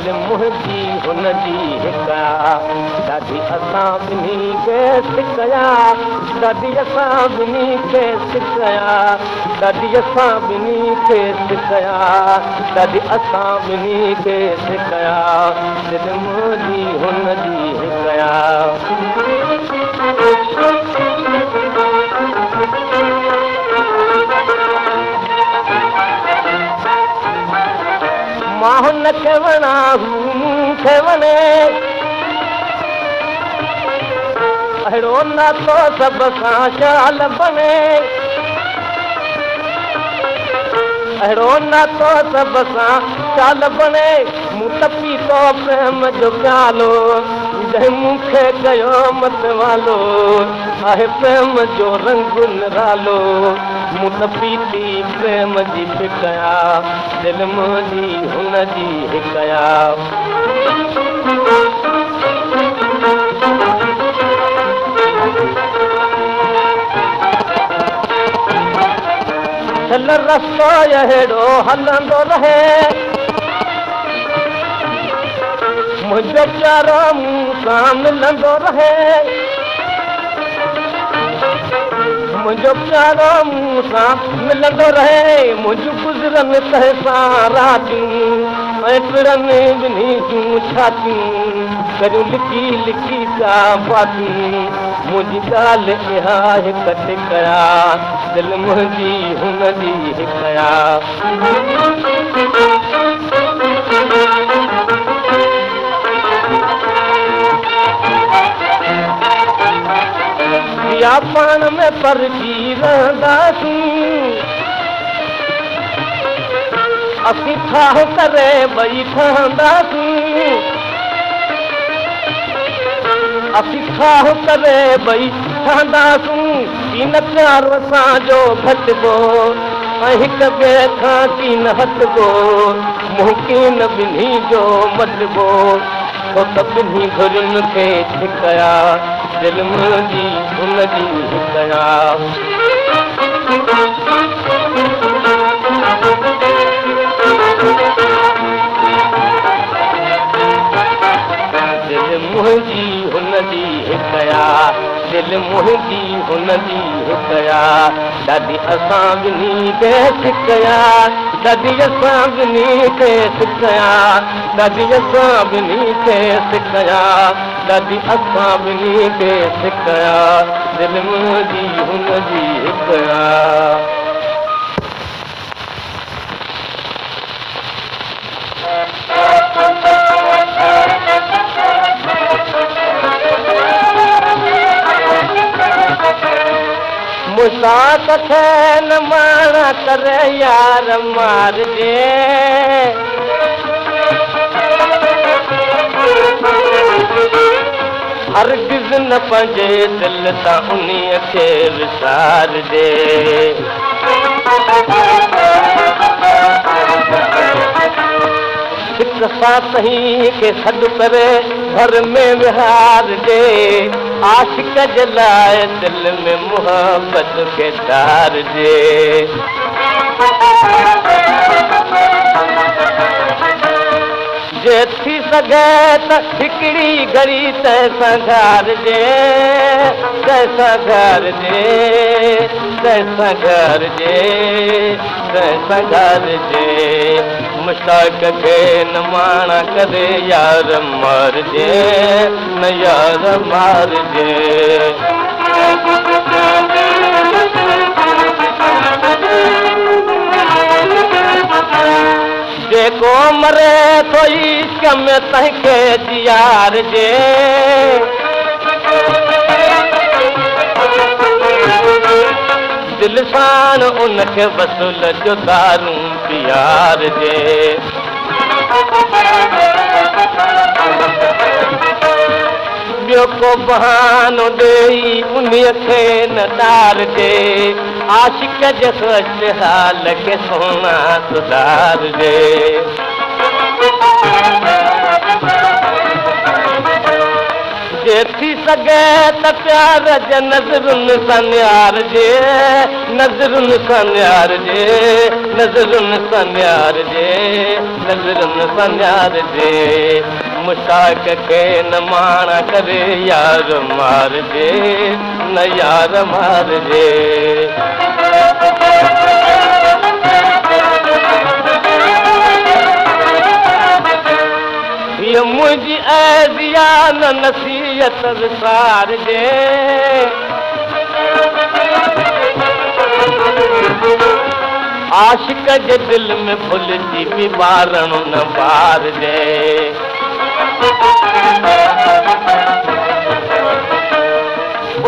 दिल मुंहिंजी हुनजी हिका ॾाढी असां ॿिन्ही खे सिकया ॾाढी असां ॿिन्ही खे सिकया ॾाढी असां ॿिन्ही खे सिकया ॾाढी असां ॿिन्ही खे सिकया दिल मुंहिंजी हुनजी हिकया मां हुनखे वणा हू मूंखे वणे अहिड़ो नातो सभ सां शाल बणे अहिड़ो नातो सभ सां शाल बणे मूं टपी तो प्रेम जो प्यालो जंहिं मूंखे कयो मतवालो आहे प्रेम जो रंग निरालो मूं टपी थी प्रेम जी फिकया दिल मुंहिंजी हुनजी हिकया चल रस्तो अहिड़ो हलंदो रहे मुंहिंजो प्यारो मूं सां मिलंदो रहे मुंहिंजो प्यारो मूं सां मिलंदो रहे मुंहिंजूं गुज़रनि तंहिंसां रातियूं ऐं पिड़नि ॿिन्ही जूं छातियूं करियूं लिकी लिकी सा बातियूं मुंहिंजी ॻाल्हि इहा हिकु टिकया दिल मुंहिंजी हुनजी हिकया या पाण में परजी रहंदासीं असीं ठाह करे ॿई ठहंदासीं असीं ठाह करे ॿई ठहंदासीं कीन प्यार असांजो घटिबो ऐं हिक ॿिए खां कीन हटबो मुंहुं कीन ॿिन्ही जो मटिबो छो त ॿिन्ही घुरियुनि खे छिकया दिल मुंहिंजी हुनजी हिकया दिल मुंहिंजी हुनजी हिकया दिल मुंहिंजी हुनजी हिकया ॾाढी असां ॿिन्ही खे सिकया ॾाढी असां ॿिन्ही खे सिकया ॾाढी असां ॿिन्ही खे सिकया ॾाढी असां ॿिन्ही खे सिकया दिल मुंहिंजी हुनजी हिकया मूंसां कथे न माणा करे यार मारजे हरगिज़ न पंहिंजे दिल सां उन्हीअ खे विसारजे हिक साथी खे सॾु करे घर में विहारजे आशिक जे लाइ दिल में मोहबत खे धारजे जे थी सघे त हिकिड़ी घड़ी तंहिंसां घारजे तंहिंसां घारजे तंहिंसां घारजे तंहिंसां घारजे मुश्ताक खे न माणा करे यार मारजे न यार मारजे जेको मरे थो इश्क में तंहिंखे जियारजे दिल सां उनखे वसूल जो दारूं पीआरजे ॿियो को बहानो ॾेई उन्हीअ खे न ॾारजे आशिक जे ख़ुश हाल खे सोना सुधारजे जे थी सघे त प्यार जे नज़रुनि सां निहारजे नज़रुनि सां निहारजे नज़रुनि सां निहारजे नज़रुनि सां निहारजे मुश्ताक खे न माण करे यार मारजे न यार मारजे ये मुझी ऐदिया न नसीहत विसारजे आशिक जे दिल में भुलजी बि ॿारण न ॿारजे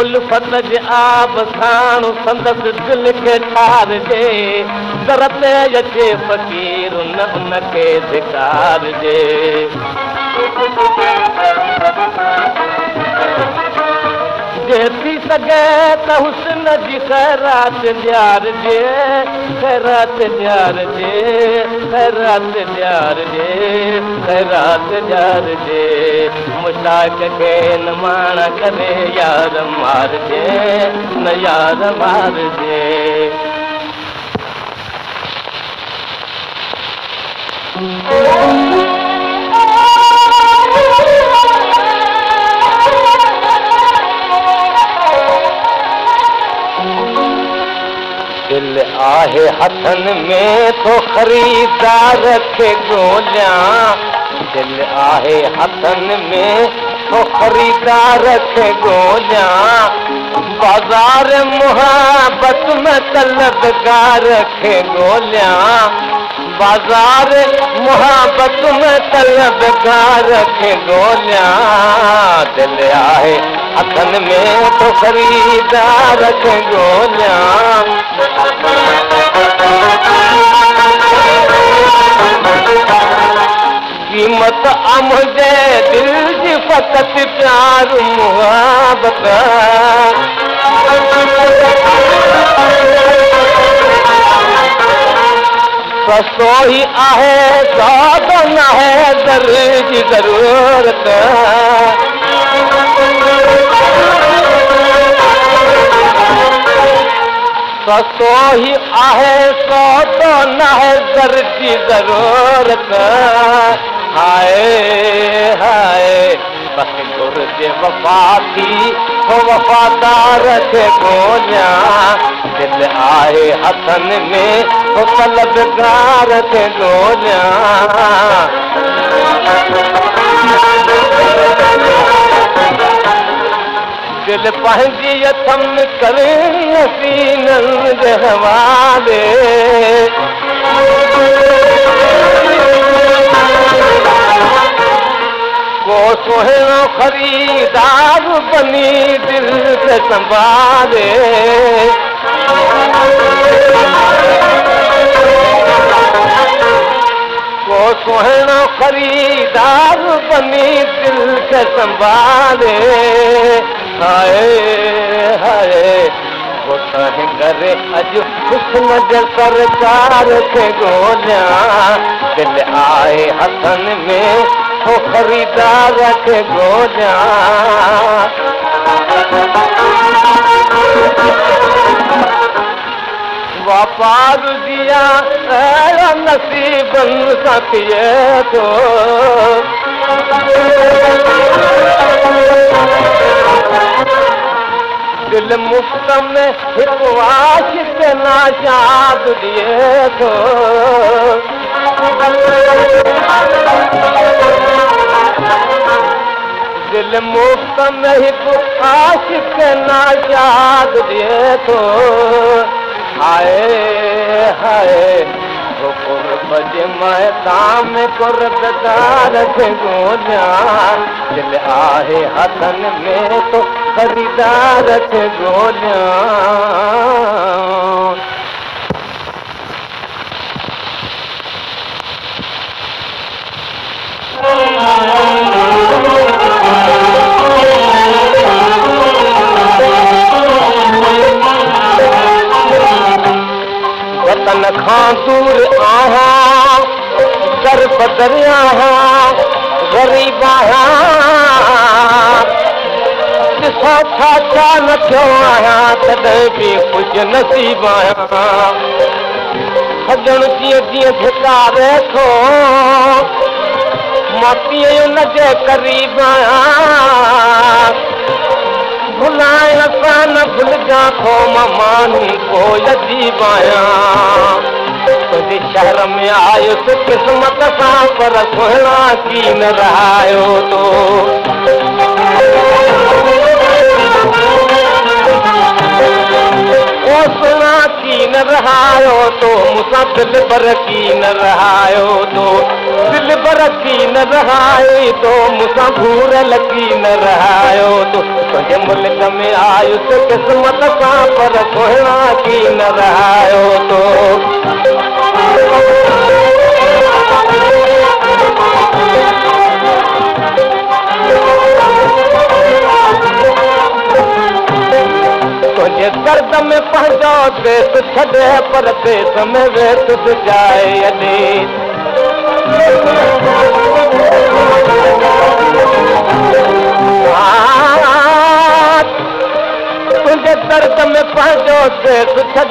उल्फत जे आब साण संदसि दिल खे ठारजे दर ते अचे फ़क़ीर न उनखे धिकारजे जे थी सघे त हुस्न जी ख़ैरात ॾियारजे ख़ैरात ॾियारजे ख़ैरात ॾियारजे ख़ैरात ॾियारजे मुश्ताक खे न माण करे यार मारजे न यार मारजे दिल आहे हथन में तो खरीदार खे ॻोल्हियां दिल आहे हथन में तो खरीदार खे ॻोल्हियां बाज़ार मुहबत में तलबगार खे ॻोल्हियां बाज़ार मुहबत में तलबगार खे ॻोल्हियां दिल आहे हथन में तो खरीदार खे ॻोल्हियां कीमत मुंहिंजे दिल जी फ़क़त प्यार मुहबत सस्तो ही आहे ज़्यादा न है दर जी ज़रूरत सस्तो ही आहे सौदो न है दर जी ज़रूरत हाय हाय बस गुर जे वफ़ा थी हो वफ़ादार खे ॻोल्हियां दिल आहे हथन में हो तलबगार खे ॻोल्हियां दिल पंहिंजी अथम करे हसीननि जे हवाले को सुहिणो ख़रीदार बनी दिल खे संभाले को सुहिणो ख़रीदार बनी दिल खे संभाले हाय हाय वो तंहिं करे अॼु हुस्न जे सरकार खे ॻोल्हियां दिल आहे हथन में हो खरीदार खे ॻोल्हियां वापार जिया अहिड़ा नसीबनि सां थिए थो दिल मुफ़्त में हिकु आशिक़ नाशाद ॾिए थो दिल मुफ़्त में हिकु आशिक़ नाशाद ॾिए थो हाय हाय कुर्ब जे मैदान में कुर्बदार खे ॻोल्हियां दिल आहे हथन में तो खरीदार खे ॻोल्हियां वतन खां दूर आहां दर बदर आहां गरीब आहां छा न थियो आहियां तॾहिं बि कुझु नसीब आहियां सजण जीअं जीअं धिकारे थो मां तीअं हुनजे क़रीब आहियां भुलाइण सां न भुलिजां थो मां मानी कोई अजीब आहियां तुंहिंजे शहर में आयुसि क़िस्मत सां पर सुहिणा की न रहायो तो ओ सुहिणा की न रहायो तो मूंसां दिलि भर की न रहायो तो दिलि भर की न रहाए तो मूंसां घूरल की न रहायो तो तुंहिंजे मुल्क में आयुसि क़िस्मत सां पर सुहिणा की न रहायो तो तुंहिंजे दर्द में पंहिंजो देश छॾे पर देश में वेत जाए अॾे तुंहिंजे दर्द में पंहिंजो देश छॾे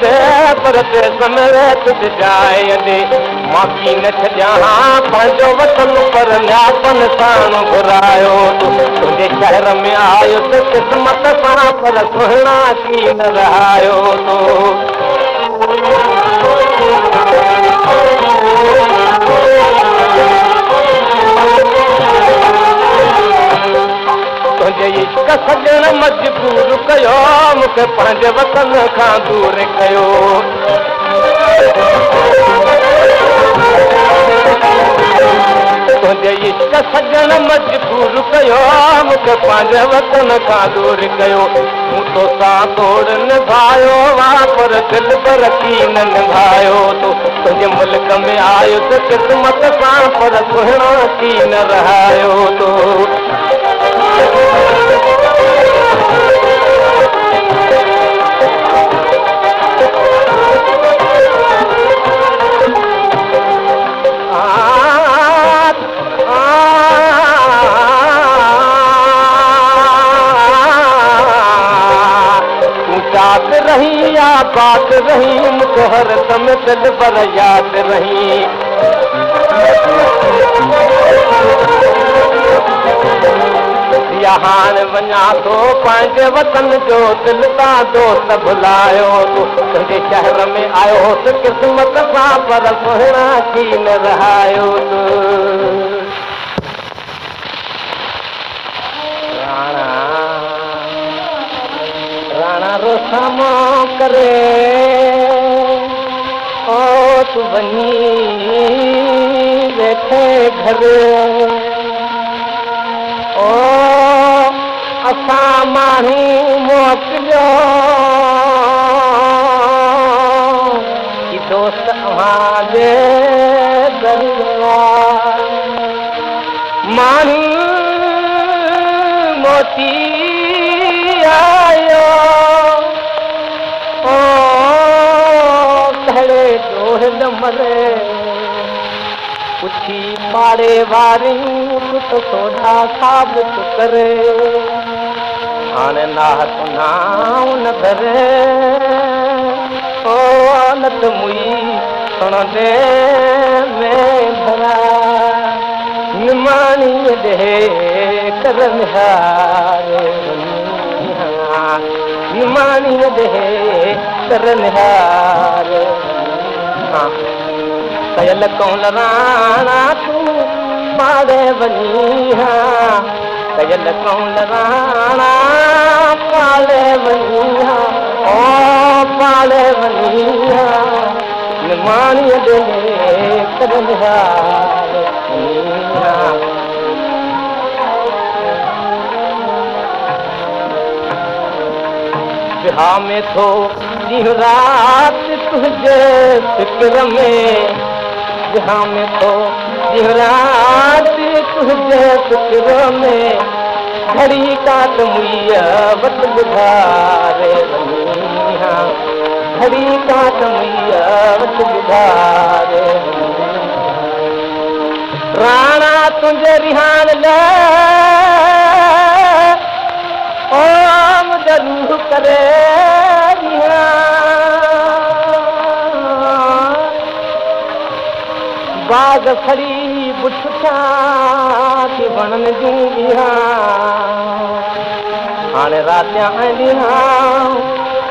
पर देश में वेत जाए अॾे मां की न छॾियां पंहिंजो वतन पर न्यापन साण घुरायो तुंहिंजे शहर में आयुसि क़िस्मत सां पर सुहिणा की न रहायो तो तुंहिंजे इश्क सजण मजबूर कयो मूंखे पंहिंजे वतन खां दूर कयो तुंहिंजे इश्क सजण मजबूर कयो मूंखे पंहिंजे वतन खां दूर कयो मूं तोसां तोड़ निभायो आहे पर दिलि भर की न निभायो तो तुंहिंजे मुल्क में आयुसि क़िस्मत सां पर सुहिणा की न रहायो तो रही या बात रही मूंखे हर दम दिलि भर यादि रही या हाणे वञा थो पंहिंजे वतन जो दिलि तां दोस्त भुलायो तो तुंहिंजे शहर में आयो होसि क़िस्मत सां पर सुहिणा की न रहायो रोसामो करे ओ तू वञी वेठे घर ओ असां माण्हू मोकिलियो की दोस्त अव्हांजे दरबार माण्हू मोती आयो मरे पुछी पाड़े वारियूं तो सोढा साबित करे हाणे नाहत नाव न धरे ओ नत मुई सुणंदे में भरा निमाणी दे कर निहारे निमाणी दे कर निहारे कयल कौन राणा तूं पाड़े वञी कयल कौन राणा पाड़े वञी ओ पाड़े वञी निमाणीअ दे कर निहारे बिहा में थो ॾींहुं राति तुंहिंजे फिक्र में बिहा में थो ॾींहुं राति तुंहिंजे फिक्र में घड़ी काट मुईअ वटि ॿुधारे वञी घड़ी काट मुईअ वटि ॿुधारे राणा तुंहिंजे रिहाण लाइ ओ बाग खड़ी बुछा की बनन जूंगिया हाणे रातियां आंदिया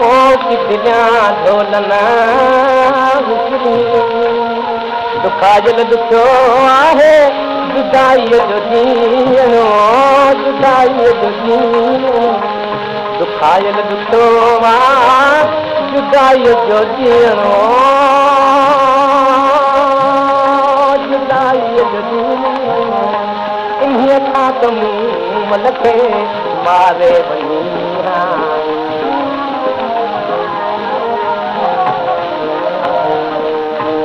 ओ की दिलियां ढोलना दुखा जल दुखो आहे जुदाई जो जीणो जुदाई जो जीणो दुखायल दुखो जुदाई जो जीणो जुदाई जो जीणो इन्हीअ खां त मूं मन खे मारे वञी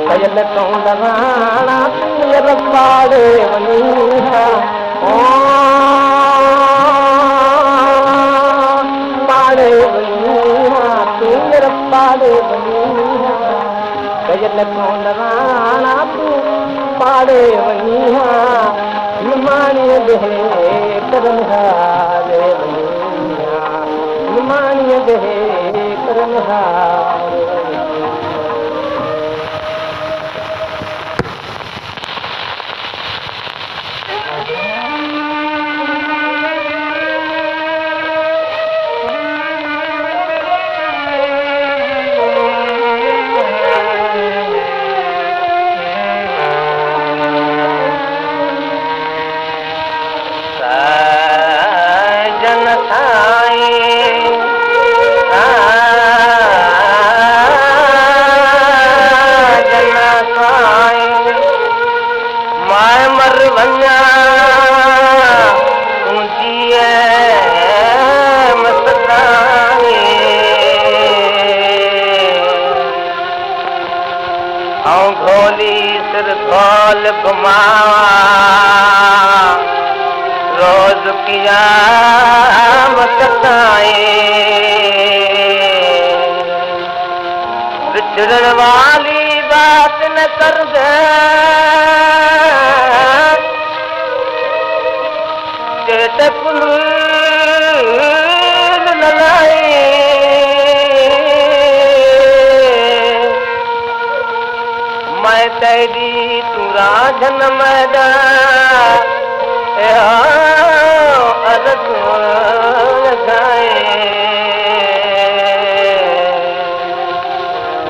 कयल तूं दवाणा हींअर पाड़े वञी पाड़े वञी तूं हींअर पाड़े वञी कयल तूं दवाणा तूं पाड़े वञी निमाणीअ देहे करन हारे वञी निमाणीअ देहे करन हारे रोज क़यामत विछड़न वाली बात न कर दे कुल न लाई मैं तेरी तू राजन मैदान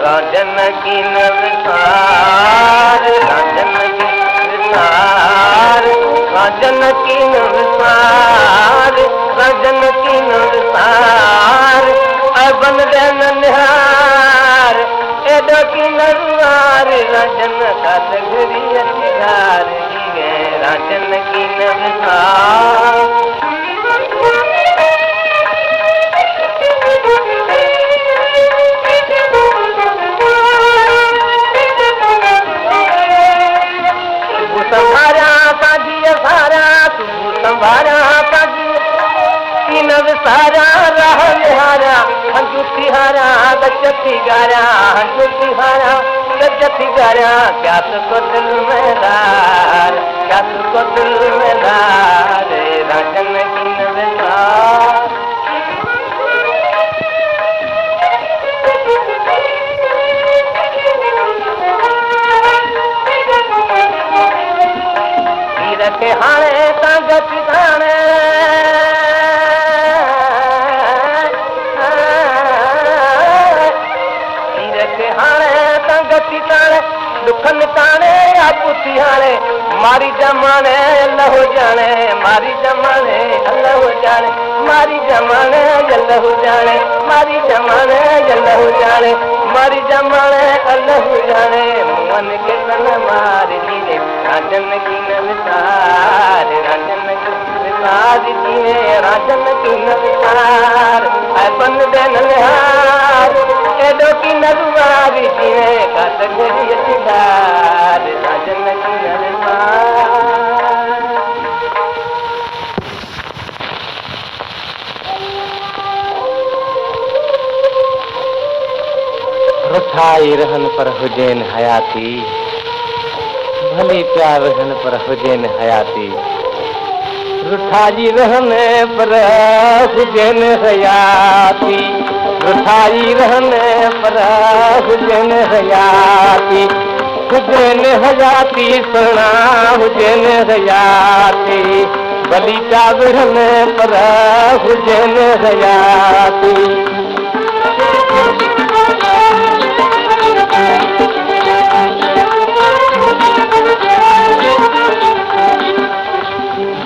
राजन की नवसार राजन की विसार राजन की नवसार राजन की नवसार बन देन निहार एडो की नरवार राजन का घरी अधिकार राजन की नवसार संभारा साजी सारा तू संभारा साजी तीन सारा राह निहारा हंजूती हारा गजती गारा हंजूती हारा गजती गारा क्या तुझको दिल में दार क्या तुझको दिल में दार राजन की नवसार के हाणे तंग ठिकाने के हाणे तंग ठिकाने दुखन ताने या पुती हाणे मारी जमाने अल्लाह हो जाने मारी जमाने अल्लाह हो जाने मारी जमाने अल्लाह हो जाने मारी जमाने अल्लाह हो जाने मारी जमाने अल्लाह हो जाने मन के तन मार दी राजन की नवसार राजन की नवसार दिए राजन की नवसार बन देन निहार एडो की नरवार दिए कात घड़ी अतिदार राजन की नवसार रुठाई रहन पर हुजैन हयाती भली प्यार रहन पर हुजैन हयाती रुठाई रहन पर हुजैन हयाती रुठाई रहन पर हुजैन हयाती हुजैन हयाती सुना हुजैन हयाती भली चावड़ने पर हुजैन हयाती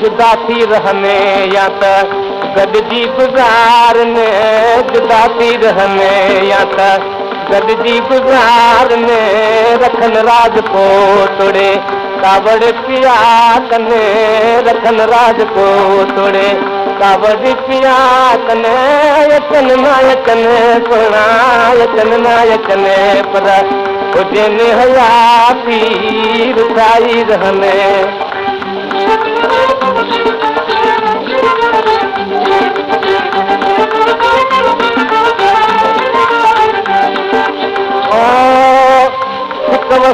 जुदा थी रहने या त गॾिजी गुज़ारने जुदा थी रहने या त गॾिजी गुज़ारने रखन राजकोटड़े कावड़ पिया कने रखन राजकोटड़े कावड़ पिया कने यचन नायकन सोना यचन नायकन पर हुजैन हयाती रुसाई रहने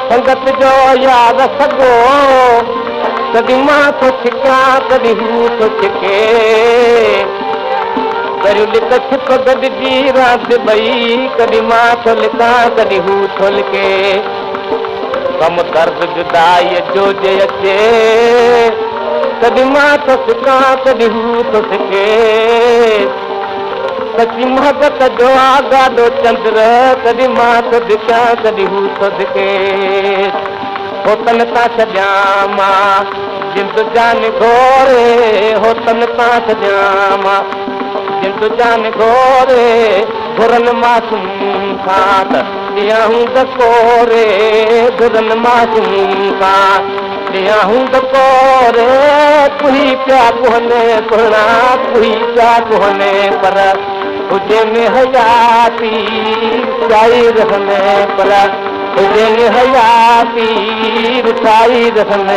संगत जो याद सगो कभी मां तो छिका कभी हूँ तो छिके करी लिख छिप गॾिजी रात बई कभी मां तो लिखा कभी हूँ तो लिखे कम दर्द जुदाई जो जे अचे कभी मां तो छिका कभी हूँ तो छिके सची मोहब्बत जो आगाडो चंद्र कॾहिं मां तो दिखां कॾहिं हू तो दिखे होतन तां छॾियां मां जिंद जान घोरे होतन तां छॾियां मां जिंद जान घोरे घुरन मासूम खां त ॾियां हूं दकोरे घुरन मासूम खां ॾियां हूं दकोरे कुही पिया कोन्हे सुहिणा कुही पिया कोन्हे पर हुजैन हयाती रुसाई रहने पर हुजैन हयाती रुसाई रहने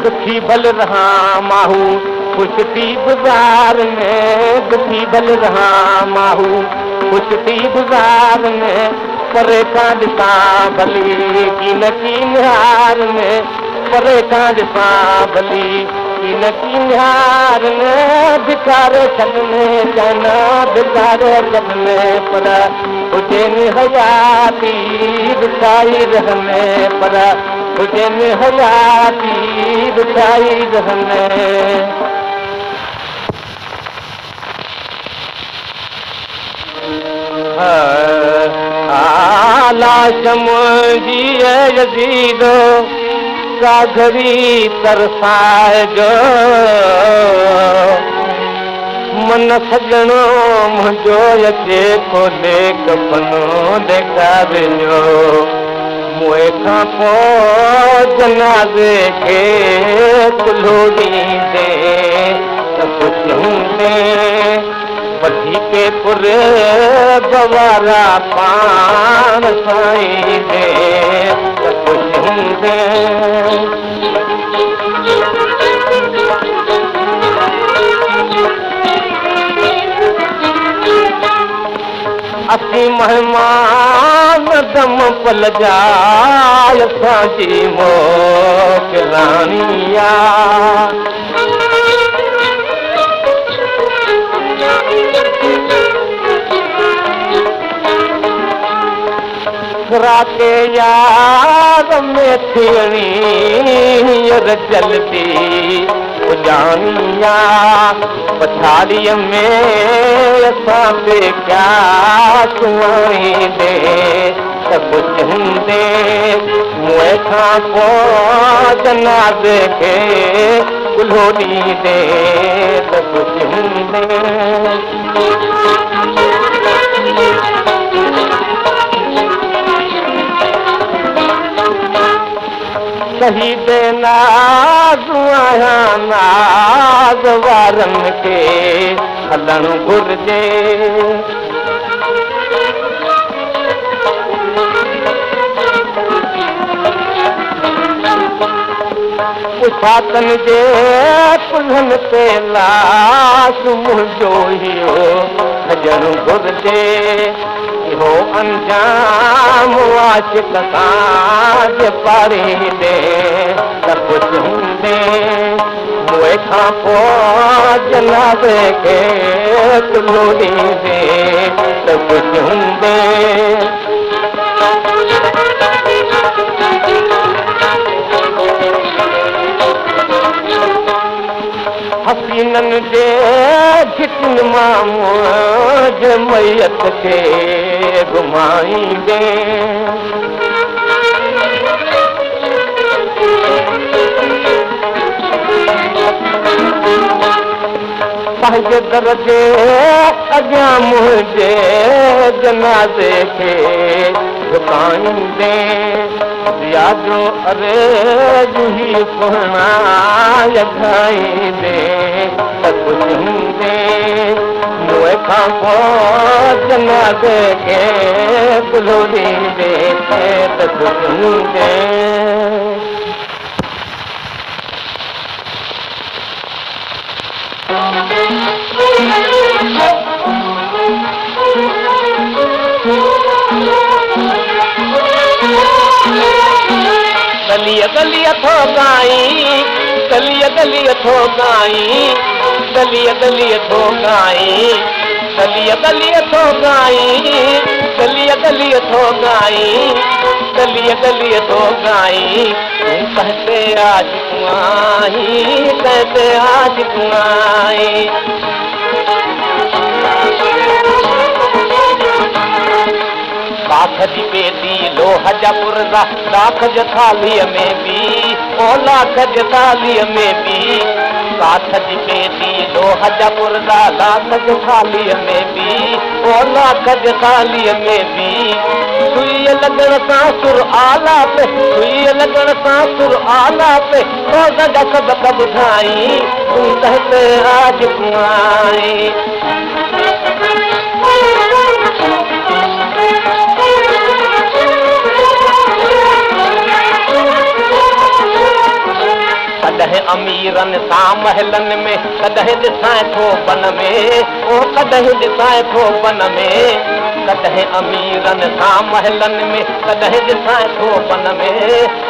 दुखी भल रहा माहू खुश थी गुज़ार में दुखी भल रहा माहू खुश थी गुज़ार में परे खां ॾिसां भली कीन निहार में परे खां ॾिसां भली कीन निहार में भिखारे छॾने चवना भिखारे छॾने पर हुजैन हयाती रुसाई रहने पर हुजैन हयाती रुसाई रहने लाशम जी यज़ीदो कागरी तरसाए जो मन सजणो मुंहिंजो अचे खोले कफनो ॾेखारियो मुंहिं खां पोइ जनाज़े खे कुल्हो ॾींदे त ख़ुशि हूंदे वठी के पुर बवारा पान साईं दे त ख़ुशि हूंदे असीं महिमान दम पल जा असांजी मोकिलानी आहे राते यार में थियणी जलती उजानिया पछाड़ीअ में असां ते क्या सुवाईंदे त कुझु हूंदे मुंहिं खां पोइ जनाज़े खे कुल्हो ॾींदे त कुझु हूंदे शहीद नाज़ आहियां नाज़ वारनि खे हलणु घुरिजे उछातनि जे कुल्हनि ते लाश मुंहिंजो इहो खजणु घुरिजे इहो अंजाम आशिक़ सां जे पारे ॾे त कुझु हूंदे मुए खां पोइ जनाज़े खे कुल्लो ॾींदे त कुझु हूंदे हसीननि जे झिकनि मां मुंहिंजे मैयत खे घुमाईंदे पंहिंजे दर जे अॻियां मुंहिंजे जनाज़े खे झुकाईंदे यादो अरे जुही सुहिणा लॻाईंदे त कुझु हूंदे मुंहुं खां पोइ जनाज़े खे कुल्लो ॾींदे त कुझु हूंदे गलीअ गलीअ थो गाई गलीअ गलीअ थो गाई गलीअ गलीअ थो गाई गलीअ गलीअ थो गाई गलीअ गलीअ थो गाई गलीअ गलीअ थो गाई तूं कहते आज कुआई कहते आज कुआई लाख जी बेटी लोह जा पुरज़ा लाख जे थालीअ में बि ओ लाख जे थालीअ में बि लाख जी बेटी लोह जा पुरज़ा लाख जे थालीअ में बि ओ लाख जे थालीअ में बि सुईअ लॻण सां सुर आला पे सुईअ लॻण सां सुर आला पे रोज़ जा सबक़ ॿुधाई तूं कहते आज कुआई कॾहिं अमीरनि सां महलनि में कॾहिं ॾिसां थो बन में ओ कॾहिं ॾिसां थो बन में कॾहिं अमीरनि सां महलनि में कॾहिं ॾिसां थो बन में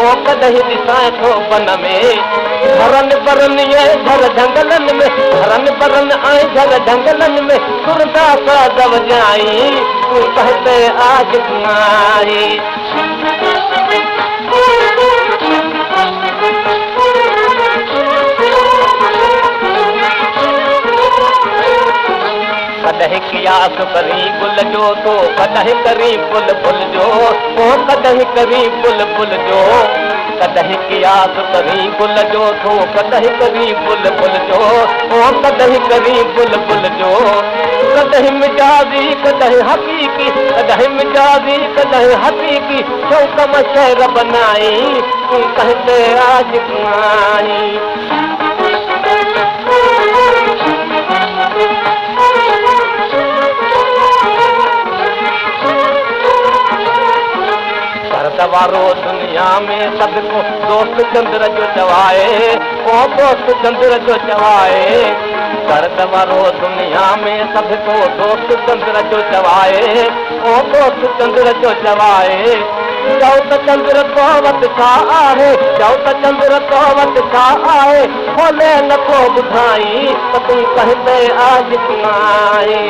ओ कॾहिं ॾिसां थो बन में घरनि बरनि ऐं घर झंगलनि में घरनि बरनि ऐं घर झंगलनि में सुरदा साज़ वॼाई तूं कहते आज कुआई कॾहिं कियास करी गुल जो तो कॾहिं करी फुल फुल जो ओ कॾहिं करी फुल फुल जो कॾहिं कियास करी गुल जो तो कॾहिं करी फुल फुल जो ओ कॾहिं करी फुल फुल जो कॾहिं मिजाज़ी कॾहिं हक़ीक़ी कॾहिं मिजाज़ी कॾहिं हक़ीक़ी शौक़ में शहर बनाई तूं कहते आज कुआई वारो दुनिया में सबको दोस्त चंद्र जो चवाए ओ दोस्त चंद्र जो चवाए दर्द वारो दुनिया में सबको दोस्त चंद्र जो चवाए ओ दोस्त चंद्र जो चवाए जाओ त चंद्र तो वटि छा आहे जाओ त चंद्र तो वटि छा आहे खोले नथो ॿुधाई त तूं कहते आज कुआई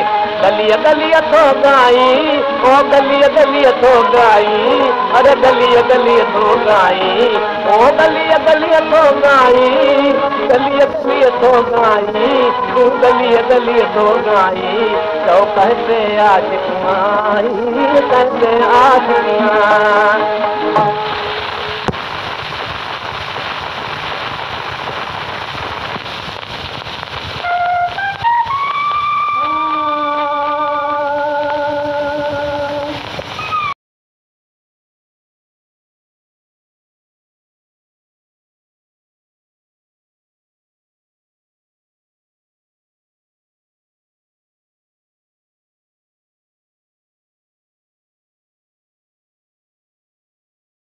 गलीअ गलीअ थो गाई ओ गलीअ गलीअ थो गाई अरे गलीअ गलीअ थो गाई ओ गलीअ गलीअ थो गाई गलीअ गलीअ थो गाई तूं गलीअ गलीअ थो गाई तो कहते आज कुआई कहते आज कुआई